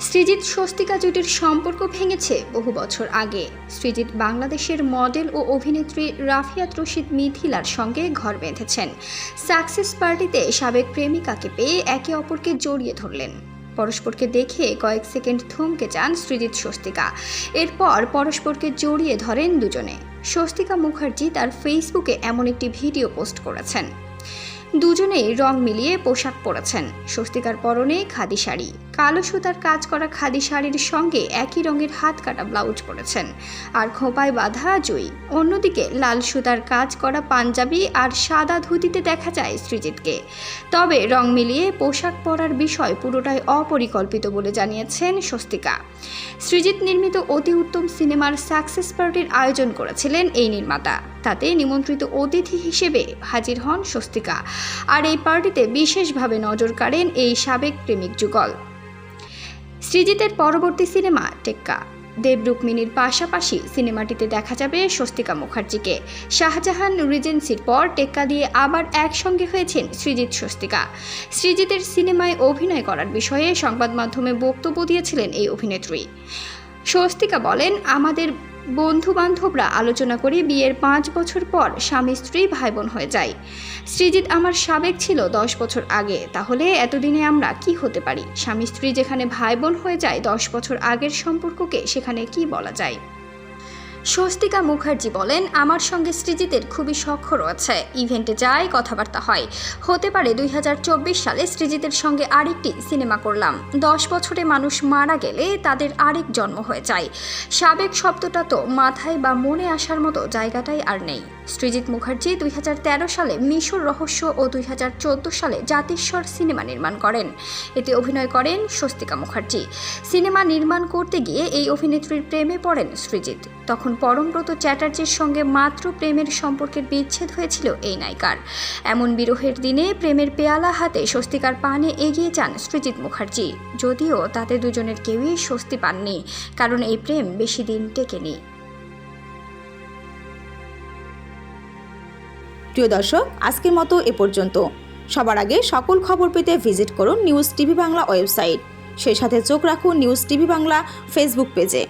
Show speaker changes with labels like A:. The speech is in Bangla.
A: সৃজিত স্বস্তিকা জুটির সম্পর্ক ভেঙেছে বহু বছর আগে। সৃজিত বাংলাদেশের মডেল ও অভিনেত্রী রাফিয়াত রশিদ মিথিলার সঙ্গে ঘর বেঁধেছেন। সাকসেস পার্টিতে সাবেক প্রেমিকাকে পেয়ে একে অপরকে জড়িয়ে ধরলেন। পরস্পরকে দেখে কয়েক সেকেন্ড থমকে যান সৃজিত স্বস্তিকা। এরপর পরস্পরকে জড়িয়ে ধরেন দুজনে। স্বস্তিকা মুখার্জি তার ফেসবুকে এমন একটি ভিডিও পোস্ট করেছেন। দুজনেই রং মিলিয়ে পোশাক পরেছেন। স্বস্তিকার পরনে খাদি শাড়ি, কালো সুতার কাজ করা খাদি শাড়ির সঙ্গে একই রঙের হাত কাটা ব্লাউজ পরেছেন আর খোঁপায় বাঁধা জুই। অন্যদিকে লাল সুতার কাজ করা পাঞ্জাবি আর সাদা ধুতিতে দেখা যায় সৃজিতকে। তবে রং মিলিয়ে পোশাক পরার বিষয় পুরোটাই অপরিকল্পিত বলে জানিয়েছেন স্বস্তিকা। সৃজিত নির্মিত অতি উত্তম সিনেমার সাকসেস পার্টির আয়োজন করেছিলেন এই নির্মাতা। তাতে নিমন্ত্রিত অতিথি হিসেবে হাজির হন স্বস্তিকা। আর এই পার্টিতে বিশেষভাবে নজর কাড়েন এই সাবেক প্রেমিক যুগল। সৃজিতের পরবর্তী সিনেমা টেক্কা। দেব রুক্মিণীর পাশাপাশি সিনেমাটিতে দেখা যাবে স্বস্তিকা মুখার্জিকে। শাহজাহান রিজেন্সির পর টেক্কা দিয়ে আবার একসঙ্গে হয়েছেন সৃজিত স্বস্তিকা। সৃজিতের সিনেমায় অভিনয় করার বিষয়ে সংবাদ মাধ্যমে বক্তব্য দিয়েছিলেন এই অভিনেত্রী। স্বস্তিকা বলেন, আমাদের বন্ধু বান্ধবরা আলোচনা করে বিয়ের 5 বছর পর স্বামী স্ত্রী ভাই বোন হয়ে যায়। সৃজিত আমার সাবেক ছিল 10 বছর আগে, তাহলে এতদিনে আমরা কি হতে পারি? স্বামী স্ত্রী যেখানে ভাই বোন হয়ে যায় 10 বছর আগের সম্পর্ককে সেখানে কি বলা যায়? স্বস্তিকা মুখার্জি বলেন, আমার সঙ্গে সৃজিতের খুবই সখ্য রয়েছে। ইভেন্টে যায়, কথাবার্তা হয়। হতে পারে 2024 সালে সৃজিতের সঙ্গে আরেকটি সিনেমা করলাম। 10 বছরে মানুষ মারা গেলে তাদের আরেক জন্ম হয়ে যায়। সাবেক শব্দটা তো মাথায় বা মনে আসার মতো জায়গাটাই আর নেই। সৃজিত মুখার্জি 2013 সালে মিশর রহস্য ও 2014 সালে জাতিস্বর সিনেমা নির্মাণ করেন। এতে অভিনয় করেন স্বস্তিকা মুখার্জি। সিনেমা নির্মাণ করতে গিয়ে এই অভিনেত্রীর প্রেমে পড়েন সৃজিত। তখন পরমব্রত চ্যাটার্জির সঙ্গে মাত্র প্রেমের সম্পর্কের বিচ্ছেদ হয়েছিল এই নায়িকার। এমন বিরহের দিনে প্রেমের পেয়ালা হাতে স্বস্তিকার পানে এগিয়ে যান সৃজিত মুখার্জি। যদিও তাতে দুজনের কেউই স্বস্তি পাননি, কারণ এই প্রেম বেশি দিন টেকেনি।
B: প্রিয় দর্শক, আজকের মতো এ পর্যন্ত। সবার আগে সকল খবর পেতে ভিজিট করুন নিউজ টিভি বাংলা ওয়েবসাইট। সেই সাথে চোখ রাখুন নিউজ টিভি বাংলা ফেসবুক পেজে।